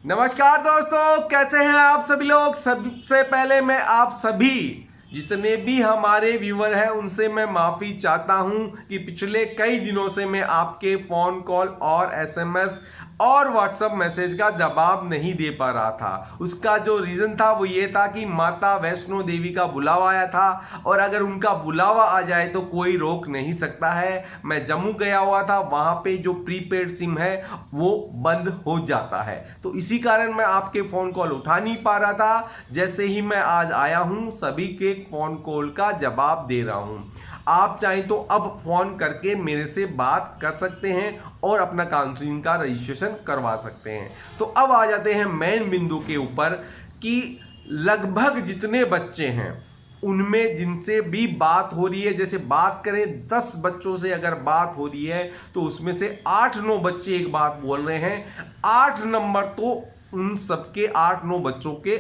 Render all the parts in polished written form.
नमस्कार दोस्तों, कैसे हैं आप सभी लोग। सबसे पहले मैं आप सभी जितने भी हमारे व्यूअर हैं उनसे मैं माफ़ी चाहता हूं कि पिछले कई दिनों से मैं आपके फ़ोन कॉल और एसएमएस और व्हाट्सएप मैसेज का जवाब नहीं दे पा रहा था। उसका जो रीज़न था वो ये था कि माता वैष्णो देवी का बुलावा आया था और अगर उनका बुलावा आ जाए तो कोई रोक नहीं सकता है। मैं जम्मू गया हुआ था, वहाँ पे जो प्रीपेड सिम है वो बंद हो जाता है, तो इसी कारण मैं आपके फ़ोन कॉल उठा नहीं पा रहा था। जैसे ही मैं आज आया हूँ सभी के फ़ोन कॉल का जवाब दे रहा हूँ। आप चाहें तो अब फोन करके मेरे से बात कर सकते हैं और अपना काउंसलिंग का रजिस्ट्रेशन करवा सकते हैं। तो अब आ जाते हैं मेन बिंदु के ऊपर कि लगभग जितने बच्चे हैं उनमें जिनसे भी बात हो रही है, जैसे बात करें 10 बच्चों से अगर बात हो रही है तो उसमें से 8-9 बच्चे एक बात बोल रहे हैं। 8 नंबर तो उन सबके 8-9 बच्चों के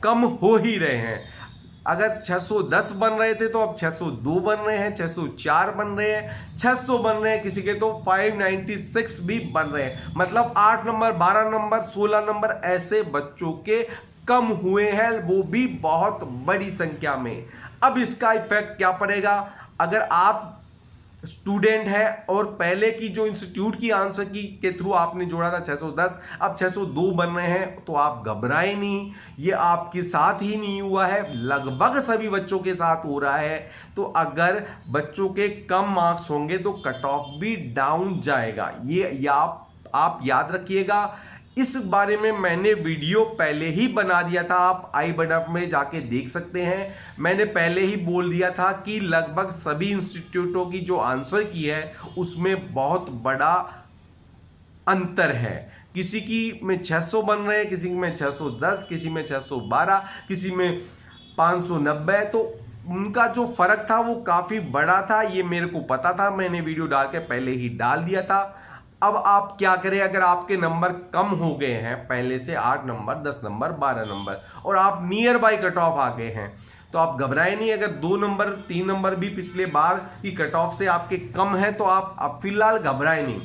कम हो ही रहे हैं। अगर 610 बन रहे थे तो अब 602 बन रहे हैं, 604 बन रहे हैं, 600 बन रहे हैं, किसी के तो 596 भी बन रहे हैं। मतलब 8 नंबर, 12 नंबर, 16 नंबर ऐसे बच्चों के कम हुए हैं, वो भी बहुत बड़ी संख्या में। अब इसका इफेक्ट क्या पड़ेगा? अगर आप स्टूडेंट है और पहले की जो इंस्टीट्यूट की आंसर की के थ्रू आपने जोड़ा था 610, अब 602 बन रहे हैं, तो आप घबराए नहीं। ये आपके साथ ही नहीं हुआ है, लगभग सभी बच्चों के साथ हो रहा है। तो अगर बच्चों के कम मार्क्स होंगे तो कट ऑफ भी डाउन जाएगा। ये आप याद रखिएगा। इस बारे में मैंने वीडियो पहले ही बना दिया था, आप आई बटन में जाके देख सकते हैं। मैंने पहले ही बोल दिया था कि लगभग सभी इंस्टीट्यूटों की जो आंसर की है उसमें बहुत बड़ा अंतर है। किसी की में 600 बन रहे हैं, किसी में 610, किसी में 612, किसी में 590। तो उनका जो फर्क था वो काफ़ी बड़ा था, ये मेरे को पता था, मैंने वीडियो डाल के पहले ही डाल दिया था। अब आप क्या करें, अगर आपके नंबर कम हो गए हैं पहले से 8 नंबर, 10 नंबर, 12 नंबर और आप नियर बाय कट ऑफ आ गए हैं तो आप घबराए नहीं। अगर 2 नंबर 3 नंबर भी पिछले बार की कट ऑफ से आपके कम है तो आप फिलहाल घबराए नहीं,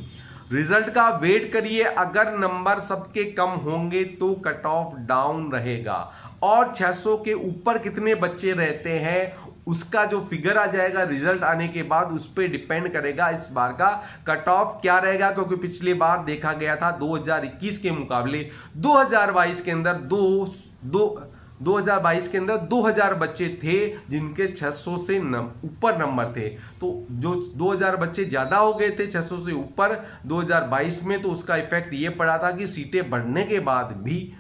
रिजल्ट का वेट करिए। अगर नंबर सबके कम होंगे तो कट ऑफ डाउन रहेगा और 600 के ऊपर कितने बच्चे रहते हैं उसका जो फिगर आ जाएगा रिजल्ट आने के बाद, उस पर डिपेंड करेगा इस बार का कट ऑफ क्या रहेगा। क्योंकि पिछली बार देखा गया था 2021 के मुकाबले 2022 के अंदर 2022 के अंदर 2000 बच्चे थे जिनके 600 से ऊपर नंबर थे। तो जो 2000 बच्चे ज़्यादा हो गए थे 600 से ऊपर 2022 में, तो उसका इफेक्ट ये पड़ा था कि सीटें बढ़ने के बाद भी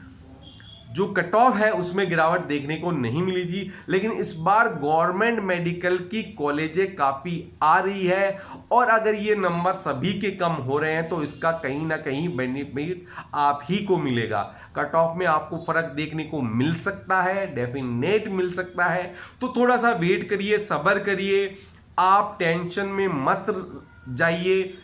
जो कट ऑफ है उसमें गिरावट देखने को नहीं मिली थी। लेकिन इस बार गवर्नमेंट मेडिकल की कॉलेजें काफ़ी आ रही है और अगर ये नंबर सभी के कम हो रहे हैं तो इसका कहीं ना कहीं बेनिफिट आप ही को मिलेगा। कट ऑफ में आपको फर्क देखने को मिल सकता है, डेफिनेट मिल सकता है। तो थोड़ा सा वेट करिए, सब्र करिए, आप टेंशन में मत जाइए।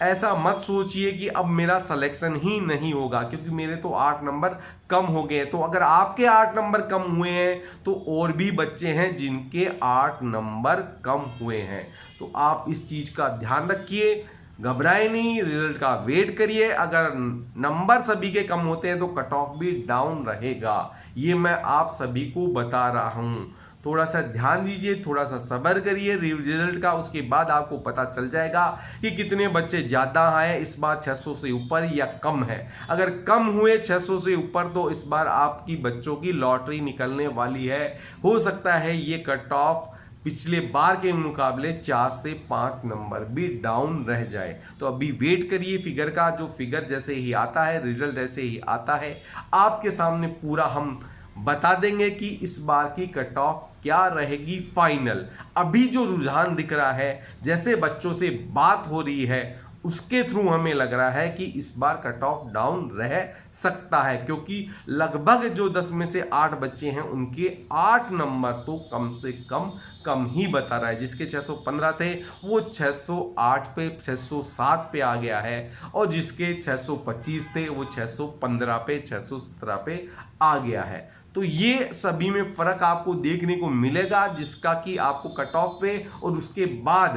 ऐसा मत सोचिए कि अब मेरा सिलेक्शन ही नहीं होगा क्योंकि मेरे तो 8 नंबर कम हो गए हैं। तो अगर आपके 8 नंबर कम हुए हैं तो और भी बच्चे हैं जिनके 8 नंबर कम हुए हैं। तो आप इस चीज़ का ध्यान रखिए, घबराए नहीं, रिजल्ट का वेट करिए। अगर नंबर सभी के कम होते हैं तो कट ऑफ भी डाउन रहेगा, ये मैं आप सभी को बता रहा हूँ। थोड़ा सा ध्यान दीजिए, थोड़ा सा सब्र करिए रिजल्ट का, उसके बाद आपको पता चल जाएगा कि कितने बच्चे ज़्यादा आए इस बार 600 से ऊपर या कम है। अगर कम हुए 600 से ऊपर तो इस बार आपकी बच्चों की लॉटरी निकलने वाली है। हो सकता है ये कट ऑफ पिछले बार के मुकाबले 4 से 5 नंबर भी डाउन रह जाए। तो अभी वेट करिए फिगर का, जो फिगर जैसे ही आता है, रिजल्ट जैसे ही आता है आपके सामने पूरा हम बता देंगे कि इस बार की कट ऑफ क्या रहेगी फाइनल। अभी जो रुझान दिख रहा है, जैसे बच्चों से बात हो रही है, उसके थ्रू हमें लग रहा है कि इस बार कट ऑफ डाउन रह सकता है क्योंकि लगभग जो 10 में से 8 बच्चे हैं उनके 8 नंबर तो कम से कम ही बता रहा है। जिसके 615 थे वो 608 पे 607 पे आ गया है और जिसके 625 थे वो 615 पे 617 पे आ गया है। तो ये सभी में फर्क आपको देखने को मिलेगा जिसका कि आपको कट ऑफ पे और उसके बाद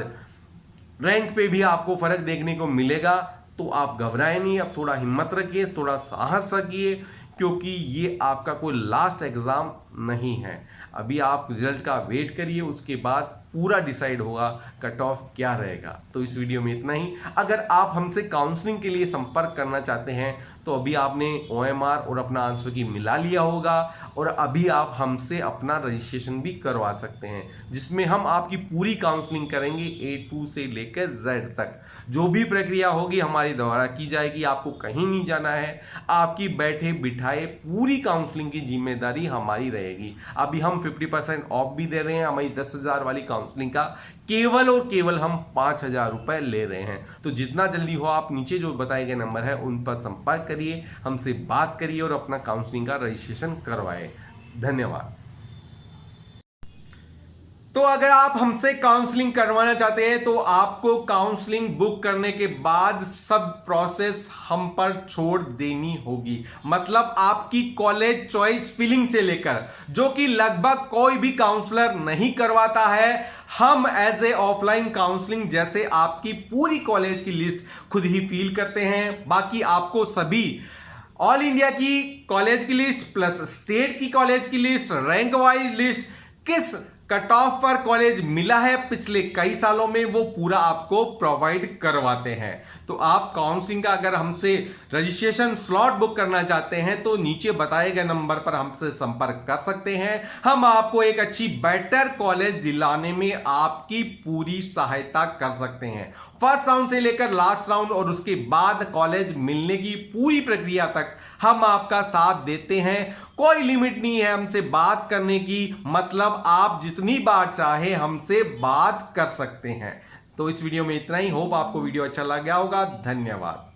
रैंक पे भी आपको फर्क देखने को मिलेगा। तो आप घबराएं नहीं, अब थोड़ा हिम्मत रखिए, थोड़ा साहस रखिए, क्योंकि ये आपका कोई लास्ट एग्जाम नहीं है। अभी आप रिजल्ट का वेट करिए, उसके बाद पूरा डिसाइड होगा कट ऑफ क्या रहेगा। तो इस वीडियो में इतना ही। अगर आप हमसे काउंसलिंग के लिए संपर्क करना चाहते हैं तो अभी आपने OMR और अपना आंसर की मिला लिया होगा, और अभी आप हमसे अपना रजिस्ट्रेशन भी करवा सकते हैं, जिसमें हम आपकी पूरी काउंसलिंग करेंगे A to से लेकर Z तक। जो भी प्रक्रिया होगी हमारी द्वारा की जाएगी, आपको कहीं नहीं जाना है, आपकी बैठे बिठाए पूरी काउंसलिंग की जिम्मेदारी हमारी रहेगी। अभी हम 50% ऑफ भी दे रहे हैं हमारी 10,000 वाली काउंसलिंग का, केवल और केवल हम 5,000 रुपए ले रहे हैं। तो जितना जल्दी हो आप नीचे जो बताए गए नंबर है उन पर संपर्क करिए, हमसे बात करिए और अपना काउंसलिंग का रजिस्ट्रेशन करवाएं। धन्यवाद। तो अगर आप हमसे काउंसलिंग करवाना चाहते हैं तो आपको काउंसलिंग बुक करने के बाद सब प्रोसेस हम पर छोड़ देनी होगी। मतलब आपकी कॉलेज चॉइस फिलिंग से लेकर, जो कि लगभग कोई भी काउंसलर नहीं करवाता है, हम एज ए ऑफलाइन काउंसलिंग जैसे आपकी पूरी कॉलेज की लिस्ट खुद ही फिल करते हैं। बाकी आपको सभी ऑल इंडिया की कॉलेज की लिस्ट प्लस स्टेट की कॉलेज की लिस्ट, रैंक वाइज लिस्ट, किस कट ऑफ पर कॉलेज मिला है पिछले कई सालों में, वो पूरा आपको प्रोवाइड करवाते हैं। तो आप काउंसलिंग का अगर हमसे रजिस्ट्रेशन स्लॉट बुक करना चाहते हैं तो नीचे बताए गए नंबर पर हमसे संपर्क कर सकते हैं। हम आपको एक अच्छी बेटर कॉलेज दिलाने में आपकी पूरी सहायता कर सकते हैं। फर्स्ट राउंड से लेकर लास्ट राउंड और उसके बाद कॉलेज मिलने की पूरी प्रक्रिया तक हम आपका साथ देते हैं। कोई लिमिट नहीं है हमसे बात करने की, मतलब आप जितनी बार चाहे हमसे बात कर सकते हैं। तो इस वीडियो में इतना ही। होप आपको वीडियो अच्छा लग गया होगा। धन्यवाद।